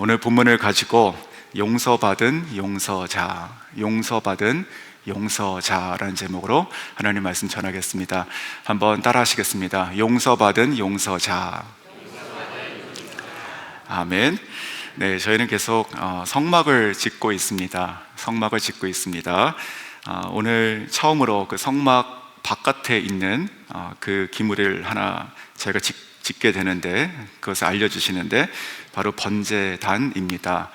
오늘 본문을 가지고 용서받은 용서자, 용서받은 용서자라는 제목으로 하나님 말씀 전하겠습니다. 한번 따라 하시겠습니다. 용서받은 용서자. 아멘. 네, 저희는 계속 성막을 짓고 있습니다. 성막을 짓고 있습니다. 오늘 처음으로 그 성막 바깥에 있는 그 기물을 하나 저희가 짓게 되는데, 그것을 알려주시는데 바로 번제단입니다.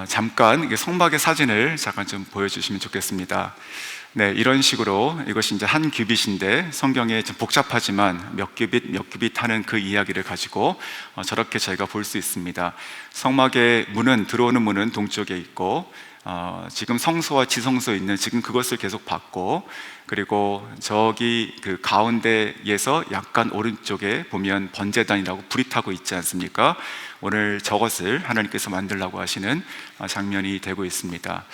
잠깐 성막의 사진을 잠깐 좀 보여주시면 좋겠습니다. 네, 이런 식으로 이것이 이제 한 규빗인데, 성경에 좀 복잡하지만 몇 규빗 하는 그 이야기를 가지고 저렇게 저희가 볼 수 있습니다. 성막의 문은, 들어오는 문은 동쪽에 있고, 지금 성소와 지성소에 있는 지금 그것을 계속 받고, 그리고 저기 그 가운데에서 약간 오른쪽에 보면 번제단이라고 불이 타고 있지 않습니까? 오늘 저것을 하나님께서 만들라고 하시는 장면이 되고 있습니다.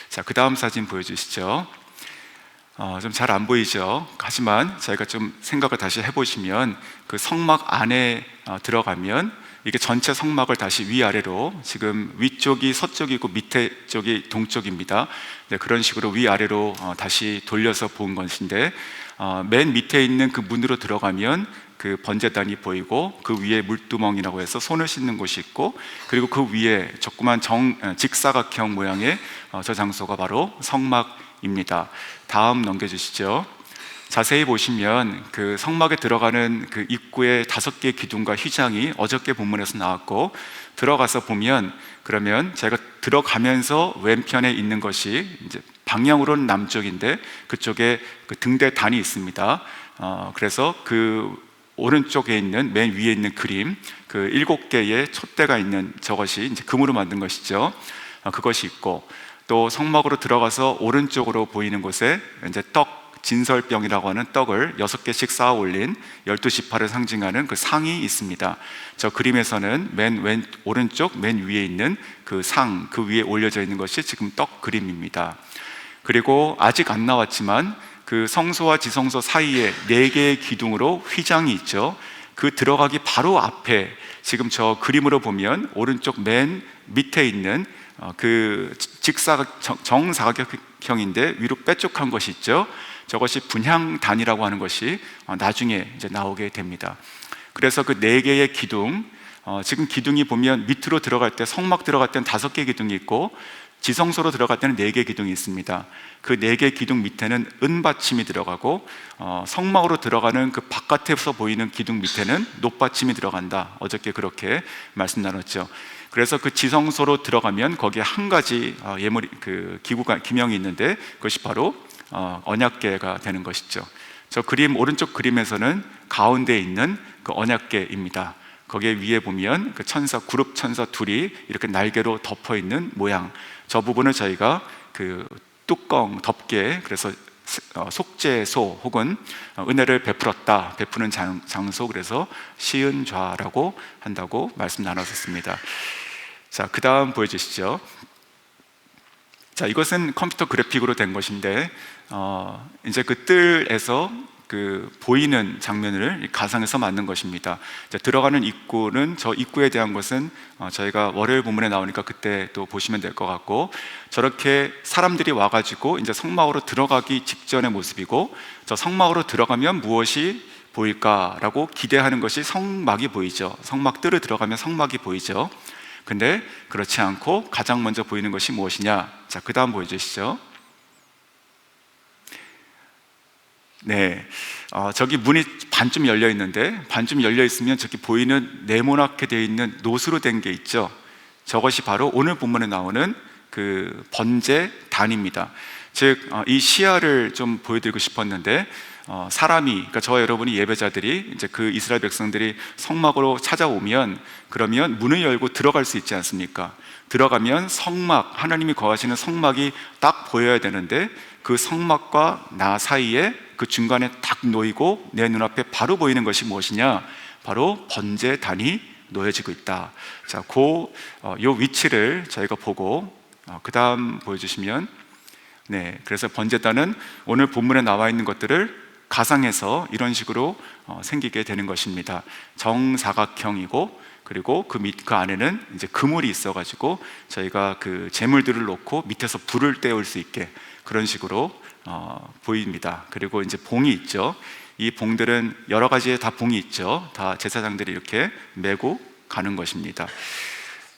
자, 그 다음 사진 보여주시죠. 좀 잘 안 보이죠? 하지만 저희가 좀 생각을 다시 해보시면, 그 성막 안에 들어가면 이게 전체 성막을 다시 위아래로, 지금 위쪽이 서쪽이고 밑에 쪽이 동쪽입니다. 네, 그런 식으로 위아래로 다시 돌려서 본 것인데, 맨 밑에 있는 그 문으로 들어가면 그 번제단이 보이고, 그 위에 물두멍이라고 해서 손을 씻는 곳이 있고, 그리고 그 위에 조그만 직사각형 모양의 저 장소가 바로 성막입니다. 다음 넘겨주시죠. 자세히 보시면 그 성막에 들어가는 그 입구에 5개의 기둥과 휘장이 어저께 본문에서 나왔고, 들어가서 보면, 그러면 제가 들어가면서 왼편에 있는 것이 이제 방향으로는 남쪽인데, 그쪽에 그 등대단이 있습니다. 그래서 그 오른쪽에 있는 맨 위에 있는 그림, 그 7개의 촛대가 있는 저것이 이제 금으로 만든 것이죠. 그것이 있고, 또 성막으로 들어가서 오른쪽으로 보이는 곳에 이제 진설병이라고 하는 떡을 6개씩 쌓아 올린 12지파를 상징하는 그 상이 있습니다. 저 그림에서는 맨 오른쪽 맨 위에 있는 그 상, 그 위에 올려져 있는 것이 지금 떡 그림입니다. 그리고 아직 안 나왔지만 그 성소와 지성소 사이에 4개의 기둥으로 휘장이 있죠. 그 들어가기 바로 앞에 지금 저 그림으로 보면 오른쪽 맨 밑에 있는 그 정사각형인데 위로 빼쪽한 것이 있죠. 저것이 분향단이라고 하는 것이 나중에 이제 나오게 됩니다. 그래서 그 4개의 기둥, 지금 기둥이 보면 밑으로 들어갈 때, 성막 들어갈 때는 5개 기둥이 있고, 지성소로 들어갈 때는 4개 기둥이 있습니다. 그 4개 기둥 밑에는 은받침이 들어가고, 성막으로 들어가는 그 바깥에서 보이는 기둥 밑에는 놋받침이 들어간다. 어저께 그렇게 말씀 나눴죠. 그래서 그 지성소로 들어가면 거기에 한 가지 예물, 그 기명이 있는데, 그것이 바로 언약궤가 되는 것이죠. 저 그림, 오른쪽 그림에서는 가운데에 있는 그 언약궤입니다. 거기에 위에 보면 그 천사, 그룹 천사 둘이 이렇게 날개로 덮어 있는 모양, 저 부분을 저희가 그 뚜껑 덮개, 그래서 속죄소 혹은 은혜를 베풀었다, 베푸는 장소, 그래서 시은좌라고 한다고 말씀 나눴었습니다. 자, 그 다음 보여주시죠. 자, 이것은 컴퓨터 그래픽으로 된 것인데, 이제 그 뜰에서 그 보이는 장면을 가상에서 만든 것입니다. 자, 들어가는 입구는, 저 입구에 대한 것은 저희가 월요일 본문에 나오니까 그때 또 보시면 될 것 같고, 저렇게 사람들이 와가지고 이제 성막으로 들어가기 직전의 모습이고, 저 성막으로 들어가면 무엇이 보일까라고 기대하는 것이 성막이 보이죠. 성막 뜰을 들어가면 성막이 보이죠. 근데 그렇지 않고 가장 먼저 보이는 것이 무엇이냐? 자, 그 다음 보여주시죠. 네, 저기 문이 반쯤 열려 있는데, 반쯤 열려 있으면 저기 보이는 네모나게 되어 있는 놋으로 된 게 있죠. 저것이 바로 오늘 본문에 나오는 그 번제단입니다. 즉, 이 시야를 좀 보여드리고 싶었는데, 사람이, 그러니까 저와 여러분이, 예배자들이 이제 그 이스라엘 백성들이 성막으로 찾아오면, 그러면 문을 열고 들어갈 수 있지 않습니까? 들어가면 성막, 하나님이 거하시는 성막이 딱 보여야 되는데, 그 성막과 나 사이에 그 중간에 딱 놓이고 내 눈앞에 바로 보이는 것이 무엇이냐? 바로 번제단이 놓여지고 있다. 자, 요 위치를 저희가 보고, 그 다음 보여주시면, 네, 그래서 번제단은 오늘 본문에 나와 있는 것들을 가상해서 이런 식으로 생기게 되는 것입니다. 정사각형이고, 그리고 그 안에는 이제 그물이 있어가지고 저희가 그 재물들을 놓고 밑에서 불을 때울 수 있게 그런 식으로 보입니다. 그리고 이제 봉이 있죠. 이 봉들은 여러 가지의 다 봉이 있죠. 다 제사장들이 이렇게 메고 가는 것입니다.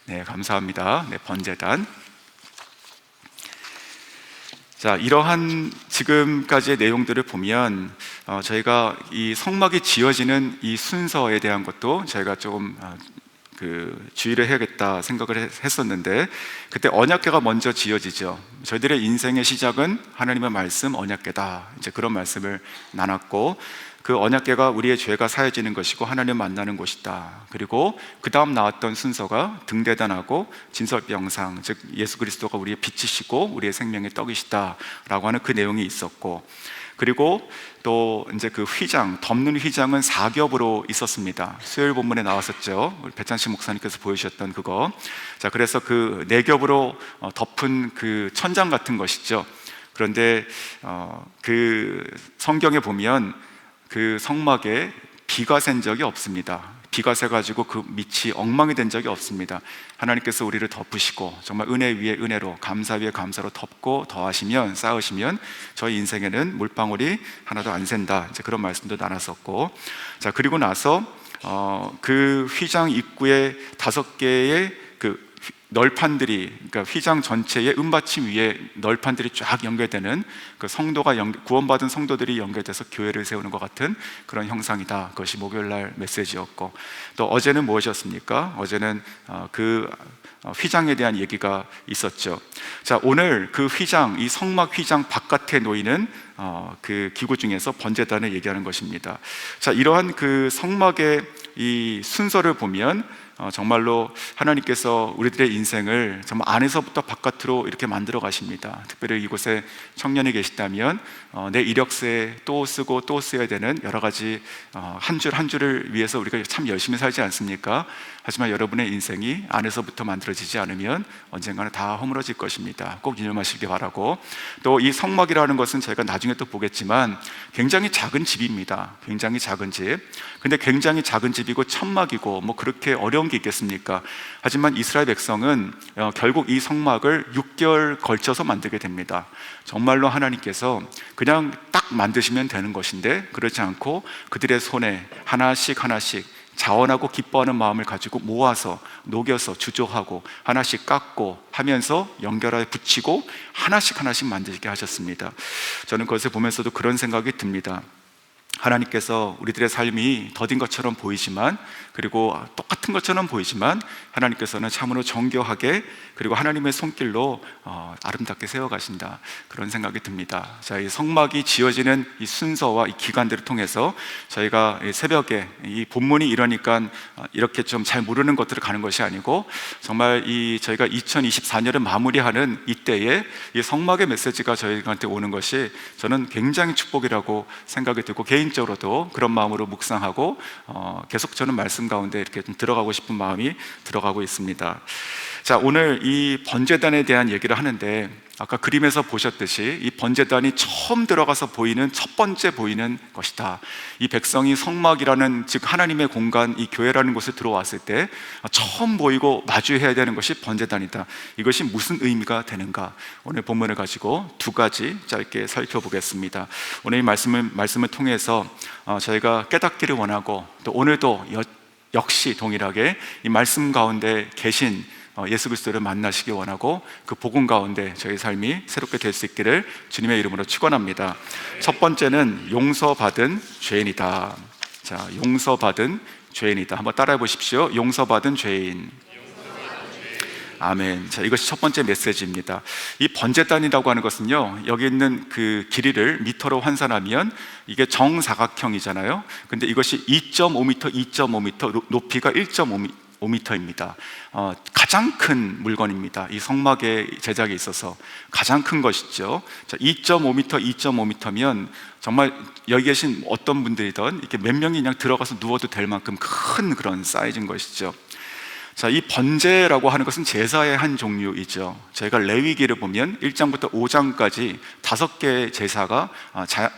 네, 감사합니다. 네, 번제단. 자, 이러한 지금까지의 내용들을 보면 저희가 이 성막이 지어지는 이 순서에 대한 것도 저희가 조금 주의를 해야겠다 생각을 했었는데, 그때 언약궤가 먼저 지어지죠. 저희들의 인생의 시작은 하나님의 말씀 언약궤다, 이제 그런 말씀을 나눴고, 그 언약궤가 우리의 죄가 사해지는 것이고 하나님 만나는 곳이다. 그리고 그 다음 나왔던 순서가 등대단하고 진설병상, 즉 예수 그리스도가 우리의 빛이시고 우리의 생명의 떡이시다 라고 하는 그 내용이 있었고, 그리고 또 이제 그 휘장, 덮는 휘장은 4겹으로 있었습니다. 수요일 본문에 나왔었죠. 우리 배찬식 목사님께서 보여주셨던 그거. 자, 그래서 그 4겹으로 덮은 그 천장 같은 것이죠. 그런데 그 성경에 보면 그 성막에 비가 샌 적이 없습니다. 비가 새가지고 그 밑이 엉망이 된 적이 없습니다. 하나님께서 우리를 덮으시고 정말 은혜 위에 은혜로, 감사 위에 감사로 덮고 더하시면, 쌓으시면 저희 인생에는 물방울이 하나도 안 샌다, 이제 그런 말씀도 나눴었고, 자, 그리고 나서 그 휘장 입구에 5개의 그 널판들이, 그러니까 휘장 전체의 은받침 위에 널판들이 쫙 연결되는, 그 성도가 구원받은 성도들이 연결돼서 교회를 세우는 것 같은 그런 형상이다. 그것이 목요일날 메시지였고, 또 어제는 무엇이었습니까? 어제는 그 휘장에 대한 얘기가 있었죠. 자, 오늘 그 휘장, 이 성막 휘장 바깥에 놓이는 그 기구 중에서 번제단을 얘기하는 것입니다. 자, 이러한 그 성막의 이 순서를 보면 정말로 하나님께서 우리들의 인생을 정말 안에서부터 바깥으로 이렇게 만들어 가십니다. 특별히 이곳에 청년이 계시다면 내 이력서에 또 쓰고 또 써야 되는 여러 가지 한 줄 한 줄을 위해서 우리가 참 열심히 살지 않습니까? 하지만 여러분의 인생이 안에서부터 만들어지지 않으면 언젠가는 다 허물어질 것입니다. 꼭 유념하시기 바라고, 또 이 성막이라는 것은 저희가 나중에 또 보겠지만 굉장히 작은 집입니다. 굉장히 작은 집. 근데 굉장히 작은 집이고 천막이고 뭐 그렇게 어려운 게 있겠습니까? 하지만 이스라엘 백성은 결국 이 성막을 6개월 걸쳐서 만들게 됩니다. 정말로 하나님께서 그냥 딱 만드시면 되는 것인데 그렇지 않고 그들의 손에 하나씩 하나씩 자원하고 기뻐하는 마음을 가지고 모아서 녹여서 주조하고 하나씩 깎고 하면서 연결하여 붙이고 하나씩 하나씩 만들게 하셨습니다. 저는 그것을 보면서도 그런 생각이 듭니다. 하나님께서 우리들의 삶이 더딘 것처럼 보이지만, 그리고 똑같은 것처럼 보이지만 하나님께서는 참으로 정교하게, 그리고 하나님의 손길로 아름답게 세워가신다, 그런 생각이 듭니다. 자, 이 성막이 지어지는 이 순서와 이 기간들을 통해서 저희가 새벽에 이 본문이 이러니까 이렇게 좀 잘 모르는 것들을 가는 것이 아니고, 정말 이 저희가 2024년을 마무리하는 이때에 이 성막의 메시지가 저희한테 오는 것이 저는 굉장히 축복이라고 생각이 들고, 개인적으로도 그런 마음으로 묵상하고 계속 저는 말씀 가운데 이렇게 좀 들어가고 싶은 마음이 들어가고 있습니다. 자, 오늘 이 번제단에 대한 얘기를 하는데, 아까 그림에서 보셨듯이 이 번제단이 처음 들어가서 보이는, 첫 번째 보이는 것이다. 이 백성이 성막이라는, 즉 하나님의 공간, 이 교회라는 곳에 들어왔을 때 처음 보이고 마주해야 되는 것이 번제단이다. 이것이 무슨 의미가 되는가? 오늘 본문을 가지고 2가지 짧게 살펴보겠습니다. 오늘 이 말씀을 통해서 저희가 깨닫기를 원하고, 또 오늘도 역시 동일하게 이 말씀 가운데 계신 예수 그리스도를 만나시기 원하고, 그 복음 가운데 저희 삶이 새롭게 될 수 있기를 주님의 이름으로 축원합니다. 첫 번째는 용서받은 죄인이다. 자, 용서받은 죄인이다. 한번 따라해 보십시오. 용서받은 죄인. 아멘. 자, 이것이 첫 번째 메시지입니다. 이 번제단이라고 하는 것은요, 여기 있는 그 길이를 미터로 환산하면 이게 정사각형이잖아요. 근데 이것이 2.5m, 2.5m, 높이가 1.5m입니다. 가장 큰 물건입니다. 이 성막의 제작에 있어서 가장 큰 것이죠. 자, 2.5m, 2.5m면 정말 여기 계신 어떤 분들이든 이렇게 몇 명이 그냥 들어가서 누워도 될 만큼 큰 그런 사이즈인 것이죠. 자, 이 번제라고 하는 것은 제사의 한 종류이죠. 저희가 레위기를 보면 1장부터 5장까지 5개의 제사가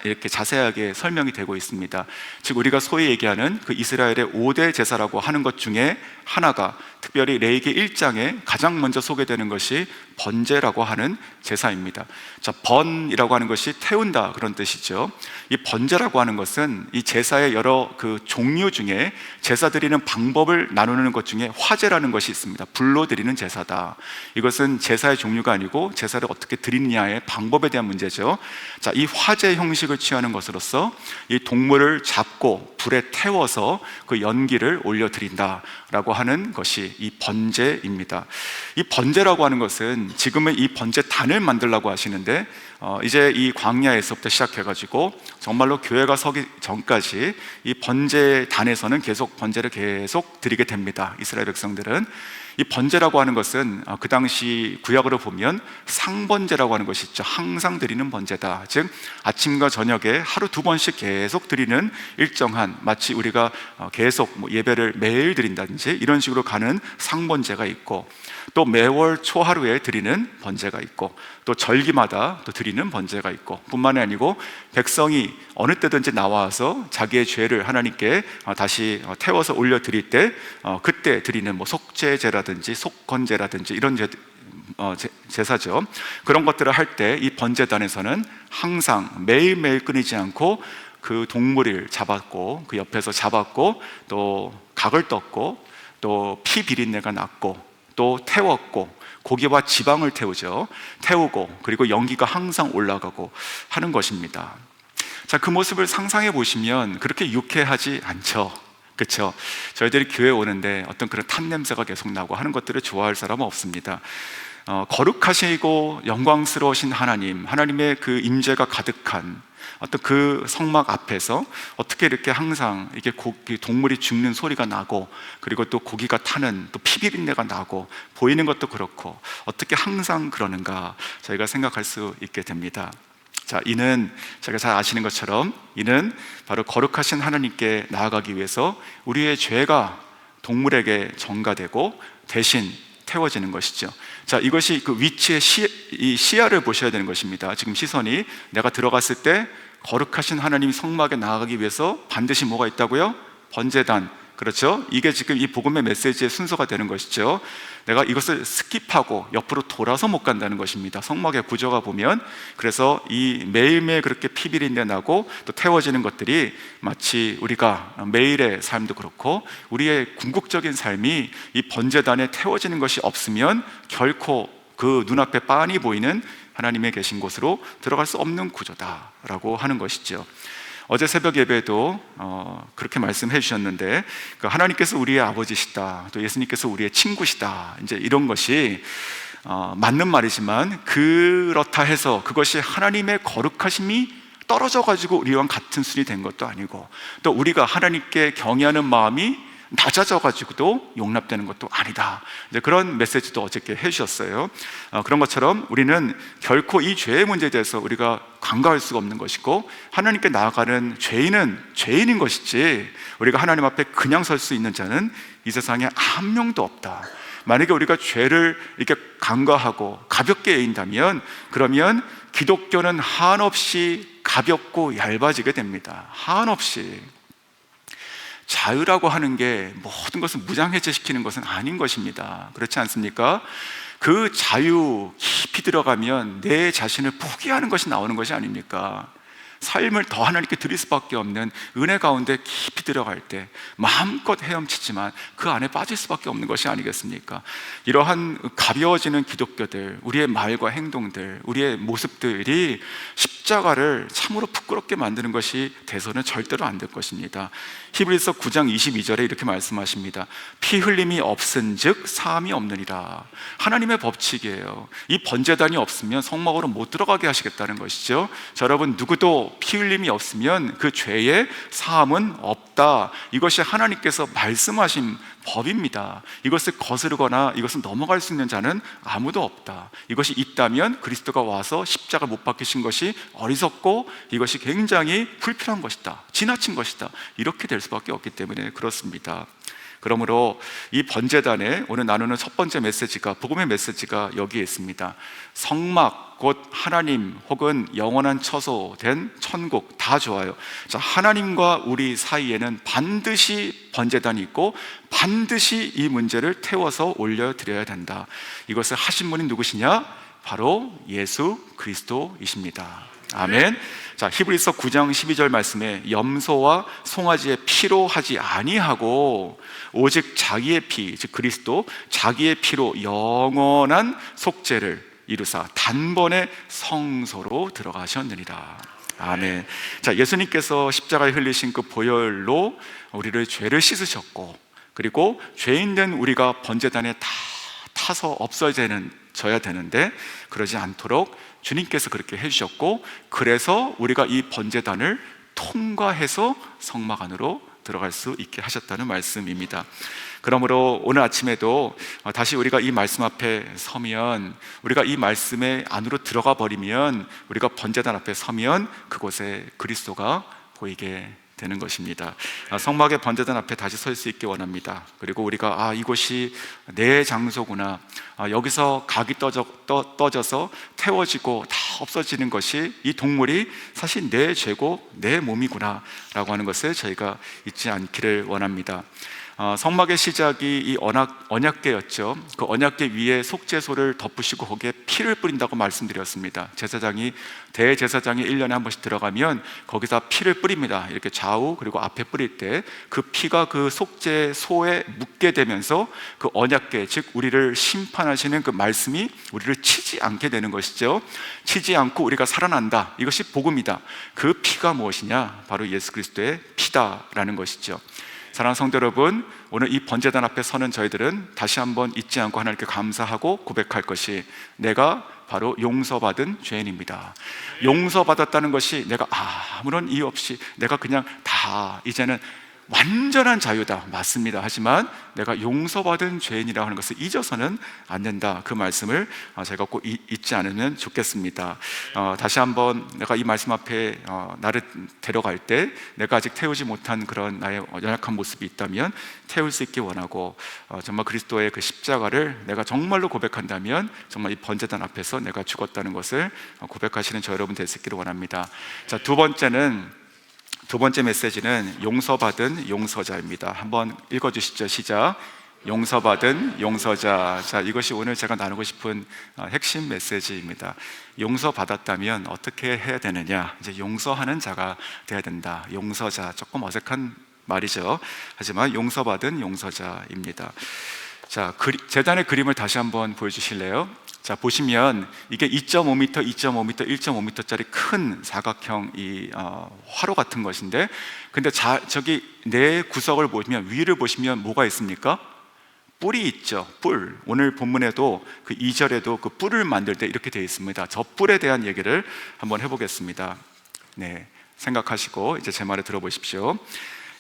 이렇게 자세하게 설명이 되고 있습니다. 즉 우리가 소위 얘기하는 그 이스라엘의 5대 제사라고 하는 것 중에 하나가, 특별히 레위기 1장에 가장 먼저 소개되는 것이 번제라고 하는 제사입니다. 자, 번이라고 하는 것이 태운다 그런 뜻이죠. 이 번제라고 하는 것은 이 제사의 여러 그 종류 중에 제사 드리는 방법을 나누는 것 중에 화제라는 것이 있습니다. 불로 드리는 제사다. 이것은 제사의 종류가 아니고 제사를 어떻게 드리느냐의 방법에 대한 문제죠. 자, 이 화제 형식을 취하는 것으로서 이 동물을 잡고 불에 태워서 그 연기를 올려드린다라고 하는 것이 이 번제입니다. 이 번제라고 하는 것은 지금은 이 번제단을 만들려고 하시는데 이제 이 광야에서부터 시작해가지고 정말로 교회가 서기 전까지 이 번제단에서는 계속 번제를 계속 드리게 됩니다. 이스라엘 백성들은. 이 번제라고 하는 것은 그 당시 구약으로 보면 상번제라고 하는 것이 있죠. 항상 드리는 번제다. 즉 아침과 저녁에 하루 2번씩 계속 드리는 일정한, 마치 우리가 계속 예배를 매일 드린다든지 이런 식으로 가는 상번제가 있고, 또 매월 초하루에 드리는 번제가 있고, 또 절기마다 또 드리는 번제가 있고, 뿐만이 아니고 백성이 어느 때든지 나와서 자기의 죄를 하나님께 다시 태워서 올려 드릴 때 그때 드리는 속죄제라든지 속건제라든지 이런 제사죠. 그런 것들을 할 때 이 번제단에서는 항상 매일매일 끊이지 않고 그 동물을 잡았고, 그 옆에서 잡았고, 또 각을 떴고, 또 피 비린내가 났고, 또 태웠고, 고기와 지방을 태우고, 그리고 연기가 항상 올라가고 하는 것입니다. 자, 그 모습을 상상해 보시면 그렇게 유쾌하지 않죠. 그렇죠? 저희들이 교회 오는데 어떤 그런 탄 냄새가 계속 나고 하는 것들을 좋아할 사람은 없습니다. 거룩하시고 영광스러우신 하나님의 그 임재가 가득한 어떤 그 성막 앞에서 어떻게 이렇게 항상 이렇게 동물이 죽는 소리가 나고, 그리고 또 고기가 타는, 또 피비린내가 나고 보이는 것도 그렇고 어떻게 항상 그러는가 저희가 생각할 수 있게 됩니다. 자, 이는 제가 잘 아시는 것처럼 이는 바로 거룩하신 하나님께 나아가기 위해서 우리의 죄가 동물에게 전가되고 대신 태워지는 것이죠. 자, 이것이 그 위치의 이 시야를 보셔야 되는 것입니다. 지금 시선이 내가 들어갔을 때 거룩하신 하나님 성막에 나아가기 위해서 반드시 뭐가 있다고요? 번제단. 그렇죠? 이게 지금 이 복음의 메시지의 순서가 되는 것이죠. 내가 이것을 스킵하고 옆으로 돌아서 못 간다는 것입니다. 성막의 구조가 보면. 그래서 이 매일매일 그렇게 피비린내 나고 또 태워지는 것들이 마치 우리가 매일의 삶도 그렇고 우리의 궁극적인 삶이 이 번제단에 태워지는 것이 없으면 결코 그 눈앞에 빤히 보이는 하나님의 계신 곳으로 들어갈 수 없는 구조다라고 하는 것이죠. 어제 새벽 예배도 그렇게 말씀해 주셨는데, 하나님께서 우리의 아버지시다, 또 예수님께서 우리의 친구시다, 이제 이런 것이 맞는 말이지만, 그렇다 해서 그것이 하나님의 거룩하심이 떨어져 가지고 우리와 같은 순이 된 것도 아니고, 또 우리가 하나님께 경외하는 마음이 낮아져 가지고도 용납되는 것도 아니다. 이제 그런 메시지도 어저께 해주셨어요. 그런 것처럼 우리는 결코 이 죄의 문제에 대해서 우리가 간과할 수가 없는 것이고, 하나님께 나아가는 죄인은 죄인인 것이지 우리가 하나님 앞에 그냥 설 수 있는 자는 이 세상에 한 명도 없다. 만약에 우리가 죄를 이렇게 간과하고 가볍게 여긴다면, 그러면 기독교는 한없이 가볍고 얇아지게 됩니다. 한없이. 자유라고 하는 게 모든 것을 무장해제시키는 것은 아닌 것입니다. 그렇지 않습니까? 그 자유 깊이 들어가면 내 자신을 포기하는 것이 나오는 것이 아닙니까? 삶을 더 하나님께 드릴 수밖에 없는 은혜 가운데 깊이 들어갈 때 마음껏 헤엄치지만 그 안에 빠질 수밖에 없는 것이 아니겠습니까? 이러한 가벼워지는 기독교들, 우리의 말과 행동들, 우리의 모습들이 십자가를 참으로 부끄럽게 만드는 것이 돼서는 절대로 안 될 것입니다. 히브리서 9장 22절에 이렇게 말씀하십니다. 피 흘림이 없은즉 사함이 없느니라. 하나님의 법칙이에요. 이 번제단이 없으면 성막으로 못 들어가게 하시겠다는 것이죠. 자, 여러분, 누구도 피 흘림이 없으면 그 죄의 사함은 없다. 이것이 하나님께서 말씀하신 법입니다. 이것을 거스르거나 이것을 넘어갈 수 있는 자는 아무도 없다. 이것이 있다면 그리스도가 와서 십자가 못 박히신 것이 어리석고 이것이 굉장히 불필요한 것이다, 지나친 것이다, 이렇게 될 수밖에 없기 때문에 그렇습니다. 그러므로 이 번제단에 오늘 나누는 첫 번째 메시지가, 복음의 메시지가 여기에 있습니다. 성막, 곧 하나님 혹은 영원한 처소된 천국, 다 좋아요. 자, 하나님과 우리 사이에는 반드시 번제단이 있고 반드시 이 문제를 태워서 올려드려야 된다. 이것을 하신 분이 누구시냐? 바로 예수 그리스도이십니다. 아멘. 자, 히브리서 9장 12절 말씀에 염소와 송아지의 피로 하지 아니하고 오직 자기의 피, 즉 그리스도 자기의 피로 영원한 속죄를 이루사 단번에 성소로 들어가셨느니라. 아멘. 자, 예수님께서 십자가에 흘리신 그 보혈로 우리를 죄를 씻으셨고, 그리고 죄인된 우리가 번제단에 다 타서 없어져야 되는데 그러지 않도록 주님께서 그렇게 해주셨고, 그래서 우리가 이 번제단을 통과해서 성막 안으로 들어갈 수 있게 하셨다는 말씀입니다. 그러므로 오늘 아침에도 다시 우리가 이 말씀 앞에 서면, 우리가 이 말씀의 안으로 들어가 버리면, 우리가 번제단 앞에 서면 그곳에 그리스도가 보이게 되는 것입니다. 성막의 번제단 앞에 다시 설 수 있게 원합니다. 그리고 우리가 이곳이 내 장소구나, 여기서 각이 떠져서 태워지고 다 없어지는 것이, 이 동물이 사실 내 죄고 내 몸이구나 라고 하는 것을 저희가 잊지 않기를 원합니다. 성막의 시작이 이 언약궤였죠. 그 언약궤 위에 속죄소를 덮으시고 거기에 피를 뿌린다고 말씀드렸습니다. 대제사장이 1년에 한 번씩 들어가면 거기다 피를 뿌립니다. 이렇게 좌우 그리고 앞에 뿌릴 때 그 피가 그 속죄소에 묻게 되면서 그 언약궤, 즉 우리를 심판하시는 그 말씀이 우리를 치지 않게 되는 것이죠. 치지 않고 우리가 살아난다. 이것이 복음이다. 그 피가 무엇이냐? 바로 예수 그리스도의 피다라는 것이죠. 사랑하는 성도 여러분, 오늘 이 번제단 앞에 서는 저희들은 다시 한번 잊지 않고 하나님께 감사하고 고백할 것이, 내가 바로 용서받은 죄인입니다. 용서받았다는 것이 내가 아무런 이유 없이 내가 그냥 다 이제는 완전한 자유다, 맞습니다. 하지만 내가 용서받은 죄인이라고 하는 것을 잊어서는 안 된다. 그 말씀을 제가 꼭 잊지 않으면 좋겠습니다. 다시 한번 내가 이 말씀 앞에 나를 데려갈 때 내가 아직 태우지 못한 그런 나의 연약한 모습이 있다면 태울 수 있게 원하고, 정말 그리스도의 그 십자가를 내가 정말로 고백한다면 정말 이 번제단 앞에서 내가 죽었다는 것을 고백하시는 저 여러분 될 수 있기를 원합니다. 자, 두 번째 메시지는 용서받은 용서자입니다. 한번 읽어주시죠. 시작. 용서받은 용서자. 자, 이것이 오늘 제가 나누고 싶은 핵심 메시지입니다. 용서받았다면 어떻게 해야 되느냐? 이제 용서하는 자가 돼야 된다. 용서자, 조금 어색한 말이죠. 하지만 용서받은 용서자입니다. 자, 제단의 그림을 다시 한번 보여주실래요? 자, 보시면 이게 2.5m, 2.5m, 1.5m짜리 큰 사각형 화로 같은 것인데, 근데 저기 네 구석을 보시면, 위를 보시면 뭐가 있습니까? 뿔이 있죠. 뿔. 오늘 본문에도 그 2절에도 그 뿔을 만들 때 이렇게 되어 있습니다. 저 뿔에 대한 얘기를 한번 해보겠습니다. 네, 생각하시고 이제 제 말을 들어보십시오.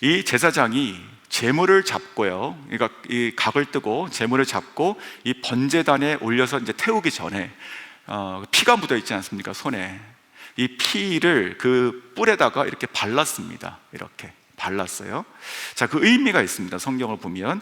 이 제사장이 제물을 잡고요, 그러니까 이 각을 뜨고 제물을 잡고 이 번제단에 올려서 이제 태우기 전에 피가 묻어 있지 않습니까? 손에. 이 피를 그 뿔에다가 이렇게 발랐습니다. 이렇게 발랐어요. 자, 그 의미가 있습니다. 성경을 보면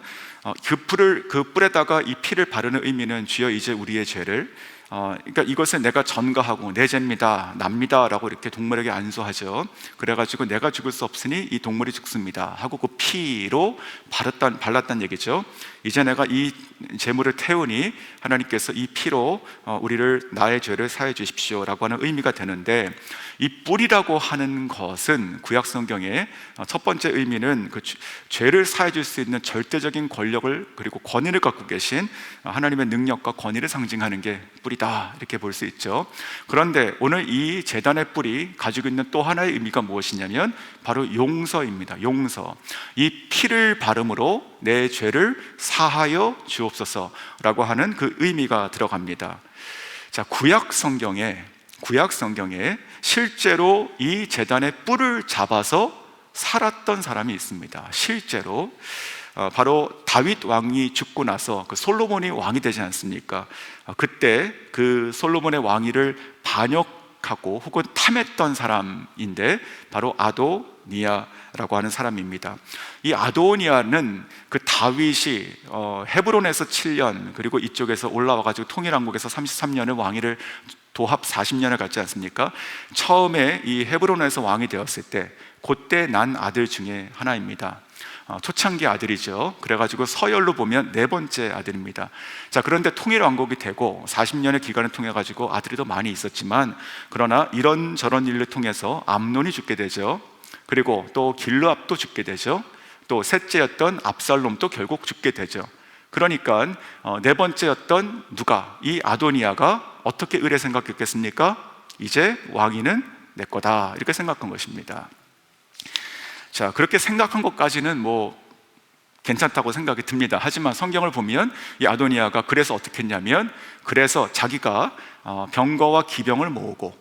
그 뿔에다가 이 피를 바르는 의미는, 주여 이제 우리의 죄를, 그러니까 이것은 내가 전가하고 내 죄입니다, 납니다 라고 이렇게 동물에게 안수하죠. 그래가지고 내가 죽을 수 없으니 이 동물이 죽습니다 하고 그 피로 발랐단 얘기죠. 이제 내가 이 제물을 태우니 하나님께서 이 피로 우리를, 나의 죄를 사해 주십시오 라고 하는 의미가 되는데, 이 뿔이라고 하는 것은 구약 성경의 첫 번째 의미는 그 죄를 사해 줄 수 있는 절대적인 권력을, 그리고 권위를 갖고 계신 하나님의 능력과 권위를 상징하는 게 뿔이다, 이렇게 볼 수 있죠. 그런데 오늘 이 제단의 뿔이 가지고 있는 또 하나의 의미가 무엇이냐면 바로 용서입니다. 용서. 이 피를 바름으로 내 죄를 사하여 주옵소서라고 하는 그 의미가 들어갑니다. 자, 구약 성경에 실제로 이 제단의 뿔을 잡아서 살았던 사람이 있습니다. 실제로 바로 다윗 왕이 죽고 나서 그 솔로몬이 왕이 되지 않습니까? 그때 그 솔로몬의 왕위를 착하고 혹은 탐했던 사람인데 바로 아도니아라고 하는 사람입니다. 이 아도니아는 그 다윗이 헤브론에서 7년 그리고 이쪽에서 올라와가지고 통일왕국에서 33년을 왕위를 도합 40년을 갖지 않습니까? 처음에 이 헤브론에서 왕이 되었을 때 그때 난 아들 중에 하나입니다. 초창기 아들이죠. 그래가지고 서열로 보면 네 번째 아들입니다. 자, 그런데 통일왕국이 되고 40년의 기간을 통해 가지고 아들이 더 많이 있었지만, 그러나 이런저런 일을 통해서 암논이 죽게 되죠. 그리고 또 길르압도 죽게 되죠. 또 셋째였던 압살롬도 결국 죽게 되죠. 그러니까 네 번째였던 누가, 이 아도니아가 어떻게 의뢰 생각했겠습니까? 이제 왕위는 내 거다, 이렇게 생각한 것입니다. 자, 그렇게 생각한 것까지는 뭐 괜찮다고 생각이 듭니다. 하지만 성경을 보면 이 아도니아가 그래서 어떻게 했냐면, 그래서 자기가 병거와 기병을 모으고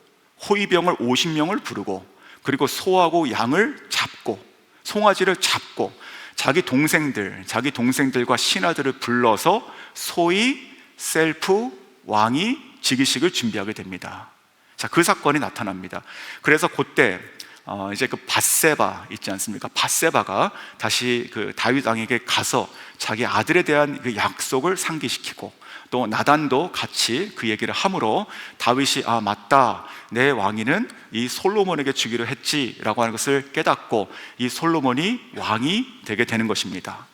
호위병을 50명을 부르고 그리고 소하고 양을 잡고 송아지를 잡고 자기 동생들과 신하들을 불러서 소위 셀프 왕위 즉위식을 준비하게 됩니다. 자, 그 사건이 나타납니다. 그래서 그때 이제 그 밧세바 있지 않습니까? 밧세바가 다시 그 다윗 왕에게 가서 자기 아들에 대한 그 약속을 상기시키고, 또 나단도 같이 그 얘기를 함으로 다윗이 맞다, 내 왕위는 이 솔로몬에게 주기로 했지라고 하는 것을 깨닫고 이 솔로몬이 왕이 되게 되는 것입니다.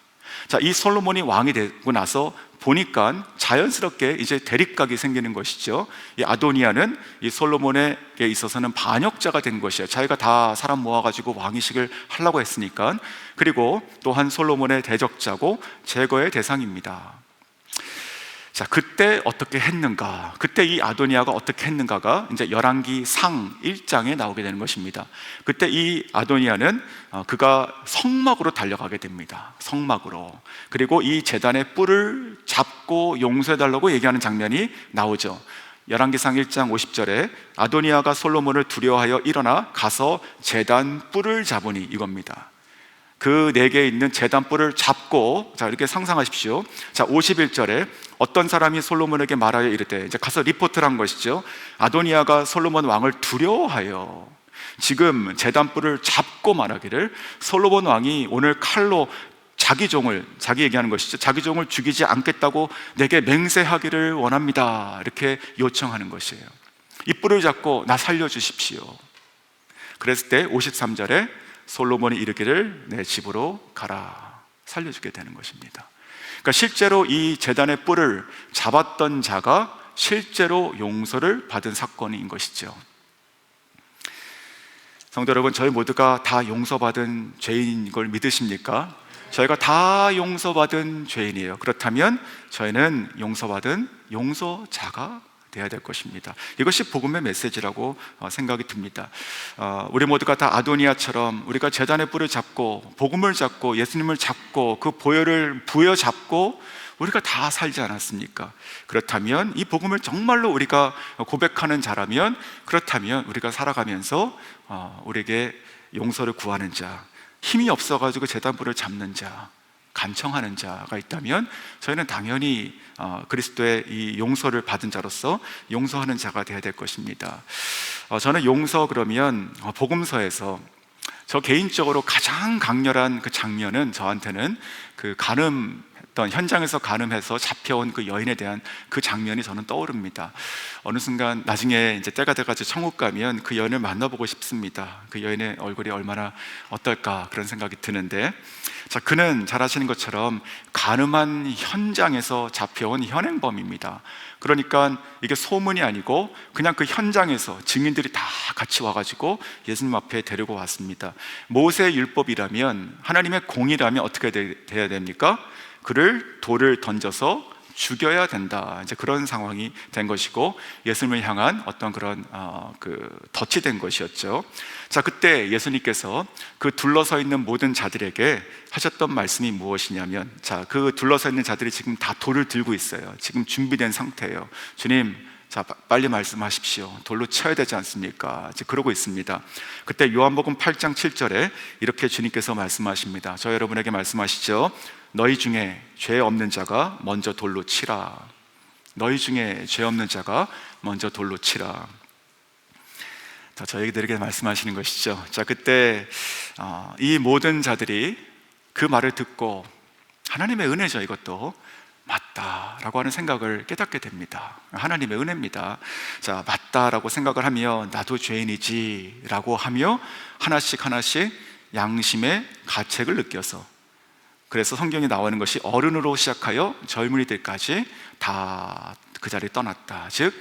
자, 이 솔로몬이 왕이 되고 나서 보니까 자연스럽게 이제 대립각이 생기는 것이죠. 이 아도니아는 이 솔로몬에게 있어서는 반역자가 된 것이에요. 자기가 다 사람 모아가지고 왕위식을 하려고 했으니까. 그리고 또한 솔로몬의 대적자고 제거의 대상입니다. 자, 그때 어떻게 했는가? 그때 이 아도니아가 어떻게 했는가가 이제 열왕기 상 1장에 나오게 되는 것입니다. 그때 이 아도니아는 그가 성막으로 달려가게 됩니다. 성막으로. 그리고 이 제단의 뿔을 잡고 용서해달라고 얘기하는 장면이 나오죠. 열왕기상 1장 50절에 아도니아가 솔로몬을 두려워하여 일어나 가서 제단 뿔을 잡으니, 이겁니다. 그 네 개에 있는 제단 뿔을 잡고, 자, 이렇게 상상하십시오. 자, 51절에 어떤 사람이 솔로몬에게 말하여 이르되, 이제 가서 리포트를 한 것이죠. 아도니아가 솔로몬 왕을 두려워하여 지금 제단 뿔을 잡고 말하기를, 솔로몬 왕이 오늘 칼로 자기 얘기하는 것이죠. 자기 종을 죽이지 않겠다고 내게 맹세하기를 원합니다, 이렇게 요청하는 것이에요. 이 뿔을 잡고 나 살려주십시오. 그랬을 때 53절에 솔로몬이 이르기를 내 집으로 가라, 살려주게 되는 것입니다. 그러니까 실제로 이 제단의 뿔을 잡았던 자가 실제로 용서를 받은 사건인 것이죠. 성도 여러분, 저희 모두가 다 용서받은 죄인인 걸 믿으십니까? 저희가 다 용서받은 죄인이에요. 그렇다면 저희는 용서받은 용서자가 되어야 될 것입니다. 이것이 복음의 메시지라고 생각이 듭니다. 우리 모두가 다 아도니아처럼 우리가 제단의 뿔을 잡고 복음을 잡고 예수님을 잡고 그 보혈을 부여잡고 우리가 다 살지 않았습니까? 그렇다면 이 복음을 정말로 우리가 고백하는 자라면, 그렇다면 우리가 살아가면서 우리에게 용서를 구하는 자, 힘이 없어가지고 제단불을 잡는 자, 간청하는 자가 있다면 저희는 당연히 그리스도의 이 용서를 받은 자로서 용서하는 자가 되어야 될 것입니다. 저는 용서 그러면 복음서에서 저 개인적으로 가장 강렬한 그 장면은, 저한테는 그 현장에서 간음해서 잡혀온 그 여인에 대한 그 장면이 저는 떠오릅니다. 어느 순간 나중에 이제 때가 돼가지고 천국 가면 그 여인을 만나보고 싶습니다. 그 여인의 얼굴이 얼마나 어떨까, 그런 생각이 드는데, 자, 그는 잘 아시는 것처럼 간음한 현장에서 잡혀온 현행범입니다. 그러니까 이게 소문이 아니고 그냥 그 현장에서 증인들이 다 같이 와가지고 예수님 앞에 데리고 왔습니다. 모세의 율법이라면, 하나님의 공의라면 어떻게 돼야 됩니까? 그를 돌을 던져서 죽여야 된다, 이제 그런 상황이 된 것이고, 예수님을 향한 어떤 그런 덫이 된 것이었죠. 자, 그때 예수님께서 그 둘러서 있는 모든 자들에게 하셨던 말씀이 무엇이냐면, 자, 그 둘러서 있는 자들이 지금 다 돌을 들고 있어요. 지금 준비된 상태예요. 주님, 자, 빨리 말씀하십시오. 돌로 쳐야 되지 않습니까? 이제 그러고 있습니다. 그때 요한복음 8장 7절에 이렇게 주님께서 말씀하십니다. 저 여러분에게 말씀하시죠. 너희 중에 죄 없는 자가 먼저 돌로 치라. 너희 중에 죄 없는 자가 먼저 돌로 치라. 다 저희들에게 말씀하시는 것이죠. 자, 그때 이 모든 자들이 그 말을 듣고 하나님의 은혜죠. 이것도 맞다라고 하는 생각을 깨닫게 됩니다. 하나님의 은혜입니다. 자, 맞다라고 생각을 하며 나도 죄인이지 라고 하며 하나씩 하나씩 양심의 가책을 느껴서, 그래서 성경에 나오는 것이 어른으로 시작하여 젊은이들까지 다 그 자리에 떠났다. 즉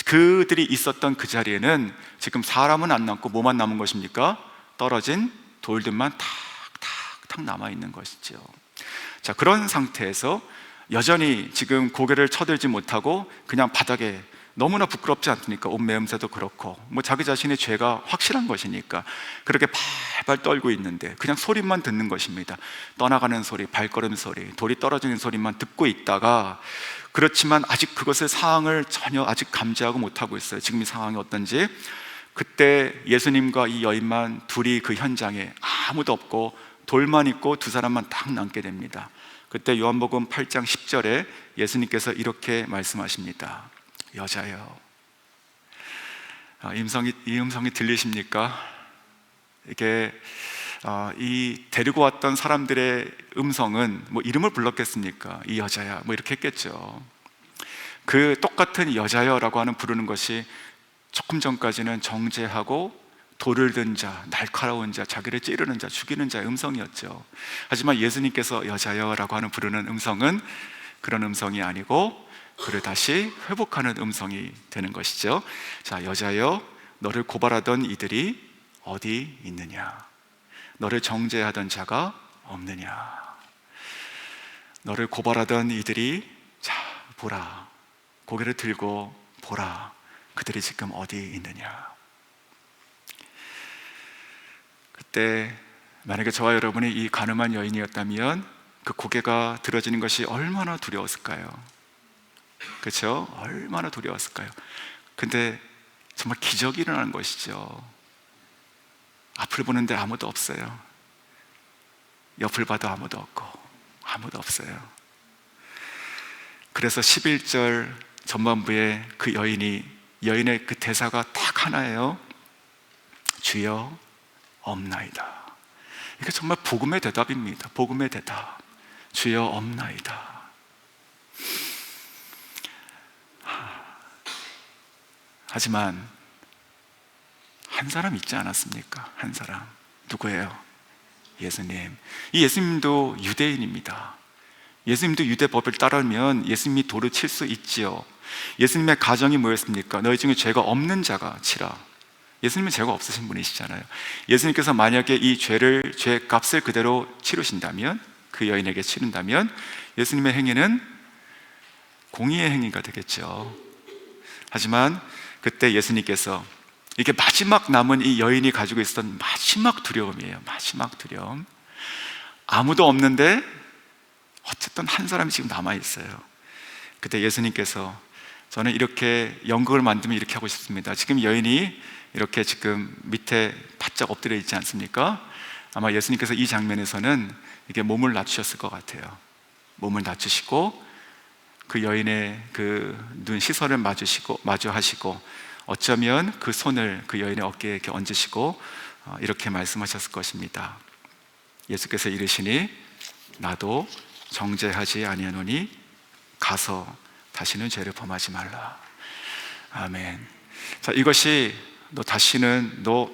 그들이 있었던 그 자리에는 지금 사람은 안 남고 뭐만 남은 것입니까? 떨어진 돌들만 탁탁탁 남아있는 것이죠. 자, 그런 상태에서 여전히 지금 고개를 쳐들지 못하고 그냥 바닥에, 너무나 부끄럽지 않습니까? 옷 매음새도 그렇고 뭐 자기 자신의 죄가 확실한 것이니까 그렇게 발발 떨고 있는데 그냥 소리만 듣는 것입니다. 떠나가는 소리, 발걸음 소리, 돌이 떨어지는 소리만 듣고 있다가, 그렇지만 아직 그것을 상황을 전혀 아직 감지하고 못하고 있어요. 지금 이 상황이 어떤지. 그때 예수님과 이 여인만 둘이 그 현장에, 아무도 없고 돌만 있고 두 사람만 딱 남게 됩니다. 그때 요한복음 8장 10절에 예수님께서 이렇게 말씀하십니다. 여자여. 이 음성이 들리십니까? 이게 이 데리고 왔던 사람들의 음성은 뭐 이름을 불렀겠습니까? 이 여자야 뭐 이렇게 했겠죠. 그 똑같은 여자여라고 하는 부르는 것이 조금 전까지는 정죄하고 돌을 든 자, 날카로운 자, 자기를 찌르는 자, 죽이는 자의 음성이었죠. 하지만 예수님께서 여자여라고 하는 부르는 음성은 그런 음성이 아니고 그를 다시 회복하는 음성이 되는 것이죠. 자, 여자여, 너를 고발하던 이들이 어디 있느냐? 너를 정죄하던 자가 없느냐? 너를 고발하던 이들이, 자, 보라, 고개를 들고 보라, 그들이 지금 어디 있느냐? 그때 만약에 저와 여러분이 이 가늠한 여인이었다면 그 고개가 들어지는 것이 얼마나 두려웠을까요? 그렇죠? 얼마나 두려웠을까요? 근데 정말 기적이 일어나는 것이죠. 앞을 보는데 아무도 없어요. 옆을 봐도 아무도 없고 아무도 없어요. 그래서 11절 전반부에 그 여인의 그 대사가 딱 하나예요. 주여 없나이다. 이게 정말 복음의 대답입니다. 복음의 대답. 주여 없나이다. 하지만 한 사람 있지 않았습니까? 한 사람. 누구예요? 예수님. 이 예수님도 유대인입니다. 예수님도 유대법을 따르면 예수님이 돌을 칠 수 있지요. 예수님의 가정이 뭐였습니까? 너희 중에 죄가 없는 자가 치라. 예수님은 죄가 없으신 분이시잖아요. 예수님께서 만약에 이 죄값을 그대로 치르신다면, 그 여인에게 치른다면 예수님의 행위는 공의의 행위가 되겠죠. 하지만 그때 예수님께서, 이게 마지막 남은 이 여인이 가지고 있었던 마지막 두려움이에요. 마지막 두려움. 아무도 없는데 어쨌든 한 사람이 지금 남아있어요. 그때 예수님께서, 저는 이렇게 연극을 만들면 이렇게 하고 싶습니다. 지금 여인이 이렇게 지금 밑에 바짝 엎드려 있지 않습니까? 아마 예수님께서 이 장면에서는 이게 몸을 낮추셨을 것 같아요. 몸을 낮추시고 그 여인의 그 눈 시선을 마주하시고 어쩌면 그 손을 그 여인의 어깨에 이렇게 얹으시고 이렇게 말씀하셨을 것입니다. 예수께서 이르시니 나도 정죄하지 아니하노니 가서 다시는 죄를 범하지 말라. 아멘. 자, 이것이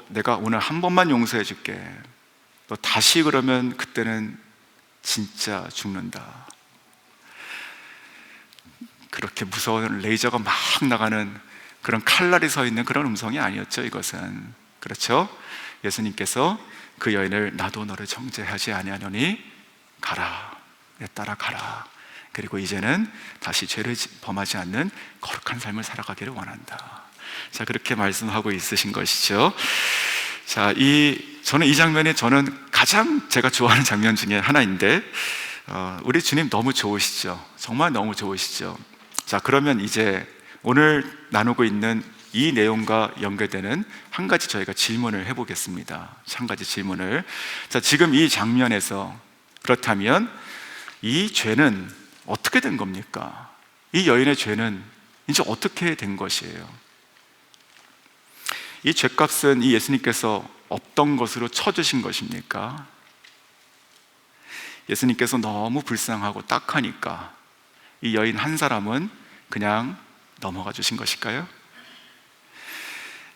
내가 오늘 한 번만 용서해 줄게. 너 다시 그러면 그때는 진짜 죽는다. 그렇게 무서운 레이저가 막 나가는 그런 칼날이 서 있는 그런 음성이 아니었죠. 이것은. 그렇죠? 예수님께서 그 여인을 나도 너를 정죄하지 아니하노니 가라, 내 따라 가라. 그리고 이제는 다시 죄를 범하지 않는 거룩한 삶을 살아가기를 원한다. 자, 그렇게 말씀하고 있으신 것이죠. 자, 저는 이 장면이 가장 제가 좋아하는 장면 중에 하나인데, 우리 주님 너무 좋으시죠. 정말 너무 좋으시죠. 자, 그러면 이제 오늘 나누고 있는 이 내용과 연결되는 한 가지 저희가 질문을 해보겠습니다. 한 가지 질문을. 자, 지금 이 장면에서 그렇다면 이 죄는 어떻게 된 겁니까? 이 여인의 죄는 이제 어떻게 된 것이에요? 이 죗값은 이 예수님께서 없던 것으로 쳐주신 것입니까? 예수님께서 너무 불쌍하고 딱하니까 이 여인 한 사람은 그냥 넘어가 주신 것일까요?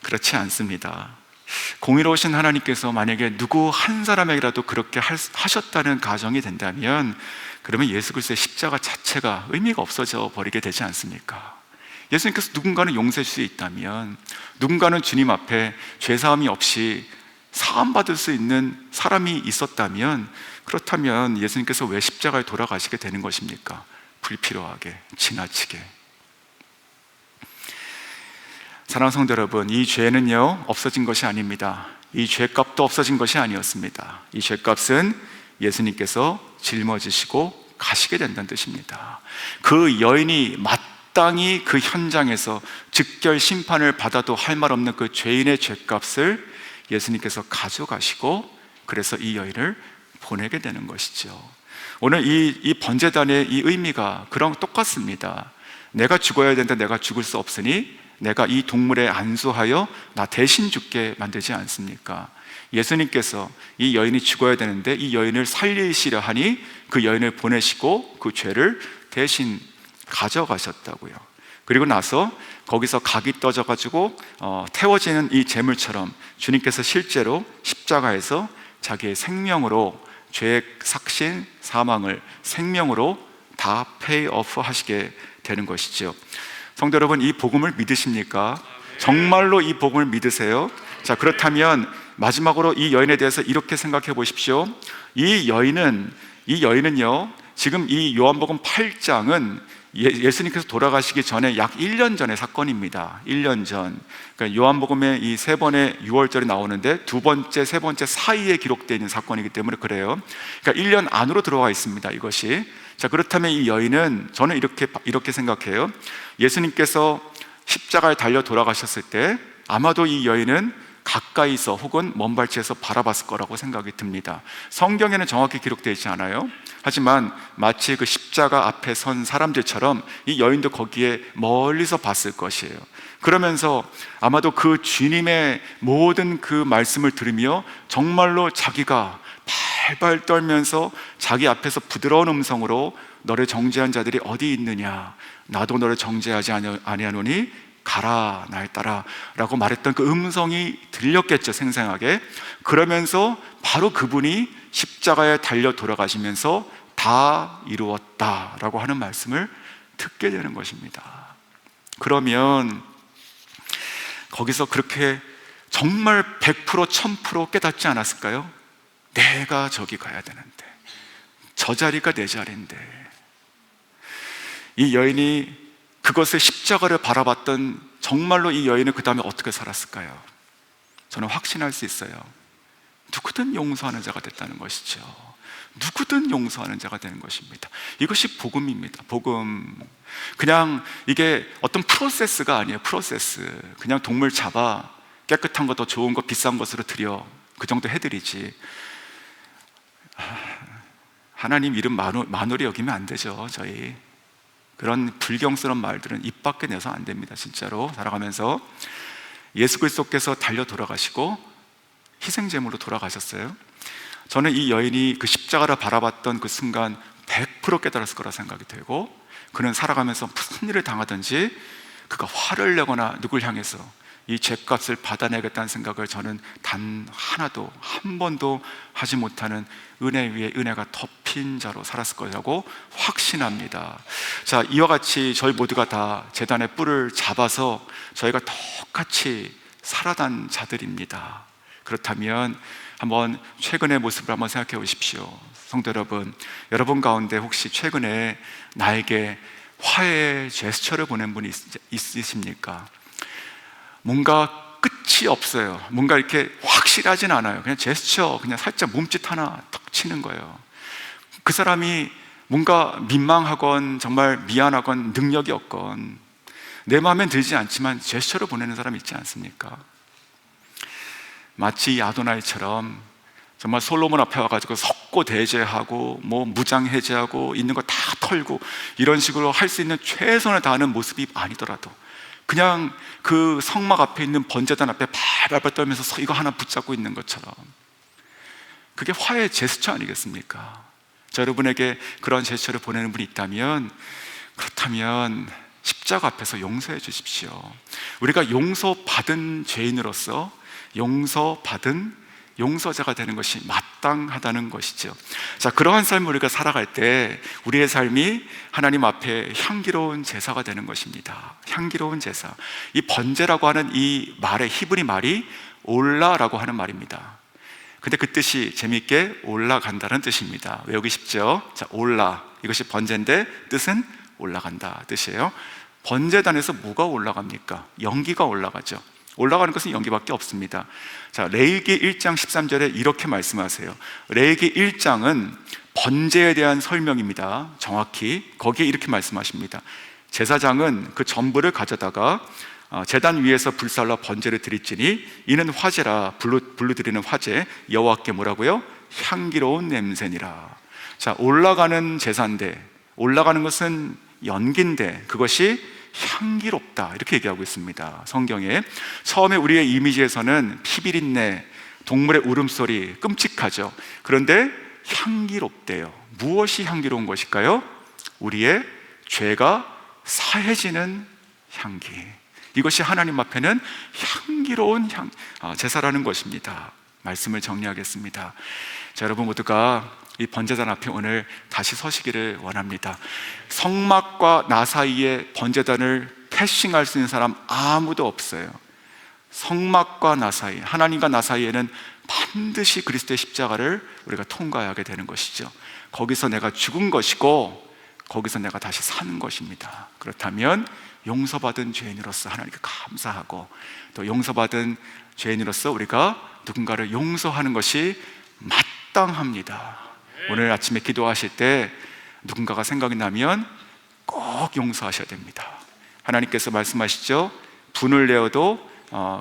그렇지 않습니다. 공의로우신 하나님께서 만약에 누구 한 사람에게라도 그렇게 하셨다는 가정이 된다면, 그러면 예수 그리스도의 십자가 자체가 의미가 없어져 버리게 되지 않습니까? 예수님께서 누군가는 용서해 줄 수 있다면, 누군가는 주님 앞에 죄사함이 없이 사함받을 수 있는 사람이 있었다면, 그렇다면 예수님께서 왜 십자가에 돌아가시게 되는 것입니까? 불필요하게, 지나치게. 사랑하는 성도 여러분, 이 죄는요 없어진 것이 아닙니다. 이 죄값도 없어진 것이 아니었습니다. 이 죄값은 예수님께서 짊어지시고 가시게 된다는 뜻입니다. 그 여인이 마땅히 그 현장에서 즉결 심판을 받아도 할 말 없는 그 죄인의 죄값을 예수님께서 가져가시고, 그래서 이 여인을 보내게 되는 것이죠. 오늘 이 번제단의 이 의미가 그랑 똑같습니다. 내가 죽어야 되는데 내가 죽을 수 없으니 내가 이 동물에 안수하여 나 대신 죽게 만들지 않습니까? 예수님께서 이 여인이 죽어야 되는데 이 여인을 살리시려 하니 그 여인을 보내시고 그 죄를 대신 가져가셨다고요. 그리고 나서 거기서 각이 떠져가지고 태워지는 이 제물처럼 주님께서 실제로 십자가에서 자기의 생명으로 죄의 삭신, 사망을 생명으로 다 페이오프 하시게 되는 것이죠. 성도 여러분, 이 복음을 믿으십니까? 정말로 이 복음을 믿으세요? 자, 그렇다면 마지막으로 이 여인에 대해서 이렇게 생각해 보십시오. 이 여인은요 지금 이 요한복음 8장은 예수님께서 돌아가시기 전에 약 1년 전의 사건입니다. 1년 전. 그러니까 요한복음에 이 세 번의 6월절이 나오는데 두 번째, 세 번째 사이에 기록되어 있는 사건이기 때문에 그래요. 그러니까 1년 안으로 들어와 있습니다, 이것이. 자, 그렇다면 이 여인은, 저는 이렇게 생각해요. 예수님께서 십자가에 달려 돌아가셨을 때 아마도 이 여인은 가까이서 혹은 먼 발치에서 바라봤을 거라고 생각이 듭니다. 성경에는 정확히 기록되어 있지 않아요. 하지만 마치 그 십자가 앞에 선 사람들처럼 이 여인도 거기에 멀리서 봤을 것이에요. 그러면서 아마도 그 주님의 모든 그 말씀을 들으며 정말로 자기가 발발 떨면서 자기 앞에서 부드러운 음성으로 너를 정죄한 자들이 어디 있느냐, 나도 너를 정죄하지 아니하노니 가라, 날 따라 라고 말했던 그 음성이 들렸겠죠, 생생하게. 그러면서 바로 그분이 십자가에 달려 돌아가시면서 다 이루었다 라고 하는 말씀을 듣게 되는 것입니다. 그러면 거기서 그렇게 정말 100% 1000% 깨닫지 않았을까요? 내가 저기 가야 되는데, 저 자리가 내 자리인데. 이 여인이 그것의 십자가를 바라봤던, 정말로 이 여인은 그 다음에 어떻게 살았을까요? 저는 확신할 수 있어요. 누구든 용서하는 자가 됐다는 것이죠. 누구든 용서하는 자가 되는 것입니다. 이것이 복음입니다. 복음. 그냥 이게 어떤 프로세스가 아니에요. 프로세스. 그냥 동물 잡아 깨끗한 거, 더 좋은 거, 비싼 것으로 드려, 그 정도 해드리지. 하나님 이름 만월히 여기면 안 되죠. 저희 그런 불경스러운 말들은 입 밖에 내서 안 됩니다. 진짜로 살아가면서 예수 그리스도께서 달려 돌아가시고 희생제물로 돌아가셨어요. 저는 이 여인이 그 십자가를 바라봤던 그 순간 100% 깨달았을 거라 생각이 되고, 그는 살아가면서 무슨 일을 당하든지 그가 화를 내거나 누굴 향해서 이 죄값을 받아내겠다는 생각을 저는 단 하나도, 한 번도 하지 못하는 은혜 위에 은혜가 덮인 자로 살았을 거라고 확신합니다. 자, 이와 같이 저희 모두가 다 제단의 뿔을 잡아서 저희가 똑같이 살아난 자들입니다. 그렇다면 한번 최근의 모습을 한번 생각해 보십시오. 성도 여러분, 여러분 가운데 혹시 최근에 나에게 화해의 제스처를 보낸 분이 있으십니까? 뭔가 끝이 없어요. 뭔가 이렇게 확실하진 않아요. 그냥 제스처, 그냥 살짝 몸짓 하나 턱 치는 거예요. 그 사람이 뭔가 민망하건 정말 미안하건 능력이 없건 내 마음엔 들지 않지만 제스처를 보내는 사람이 있지 않습니까? 마치 아도나이처럼 정말 솔로몬 앞에 와가지고 석고 대제하고 뭐 무장해제하고 있는 거 다 털고 이런 식으로 할 수 있는 최선을 다하는 모습이 아니더라도 그냥 그 성막 앞에 있는 번제단 앞에 발발발 떨면서 이거 하나 붙잡고 있는 것처럼. 그게 화해의 제스처 아니겠습니까? 자, 여러분에게 그런 제스처를 보내는 분이 있다면, 그렇다면 십자가 앞에서 용서해 주십시오. 우리가 용서받은 죄인으로서 용서받은 용서자가 되는 것이 마땅하다는 것이죠. 자, 그러한 삶을 우리가 살아갈 때 우리의 삶이 하나님 앞에 향기로운 제사가 되는 것입니다. 향기로운 제사. 이 번제라고 하는 이 말의 히브리 말이 올라라고 하는 말입니다. 근데 그 뜻이 재미있게 올라간다는 뜻입니다. 외우기 쉽죠? 자, 올라. 이것이 번제인데 뜻은 올라간다 뜻이에요. 번제단에서 뭐가 올라갑니까? 연기가 올라가죠. 올라가는 것은 연기밖에 없습니다. 자, 레위기 1장 13절에 이렇게 말씀하세요. 레위기 1장은 번제에 대한 설명입니다. 정확히 거기에 이렇게 말씀하십니다. 제사장은 그 전부를 가져다가 제단 위에서 불살라 번제를 드릴지니 이는 화제라. 불로 드리는 화제, 여호와께 뭐라고요? 향기로운 냄새니라. 자, 올라가는 제사인데, 올라가는 것은 연기인데 그것이 향기롭다, 이렇게 얘기하고 있습니다. 성경에 처음에 우리의 이미지에서는 피비린내, 동물의 울음소리, 끔찍하죠. 그런데 향기롭대요. 무엇이 향기로운 것일까요? 우리의 죄가 사해지는 향기. 이것이 하나님 앞에는 향기로운 제사라는 것입니다. 말씀을 정리하겠습니다. 자, 여러분 모두가 이 번제단 앞에 오늘 다시 서시기를 원합니다. 성막과 나 사이에 번제단을 패싱할 수 있는 사람 아무도 없어요. 성막과 나 사이, 하나님과 나 사이에는 반드시 그리스도의 십자가를 우리가 통과하게 되는 것이죠. 거기서 내가 죽은 것이고 거기서 내가 다시 사는 것입니다. 그렇다면 용서받은 죄인으로서 하나님께 감사하고, 또 용서받은 죄인으로서 우리가 누군가를 용서하는 것이 마땅합니다. 오늘 아침에 기도하실 때 누군가가 생각이 나면 꼭 용서하셔야 됩니다. 하나님께서 말씀하시죠. 분을 내어도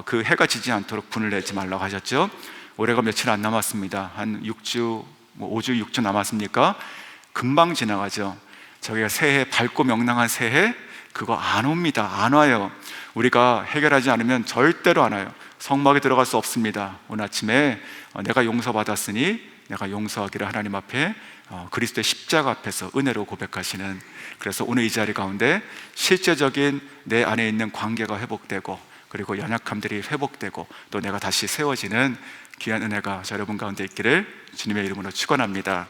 그 해가 지지 않도록 분을 내지 말라고 하셨죠. 올해가 며칠 안 남았습니다. 한 6주, 5주, 6주 남았습니까? 금방 지나가죠. 저희가 새해, 밝고 명랑한 새해, 그거 안 옵니다. 안 와요. 우리가 해결하지 않으면 절대로 안 와요. 성막에 들어갈 수 없습니다. 오늘 아침에 내가 용서받았으니 내가 용서하기를 하나님 앞에 그리스도의 십자가 앞에서 은혜로 고백하시는, 그래서 오늘 이 자리 가운데 실제적인 내 안에 있는 관계가 회복되고, 그리고 연약함들이 회복되고, 또 내가 다시 세워지는 귀한 은혜가 여러분 가운데 있기를 주님의 이름으로 축원합니다.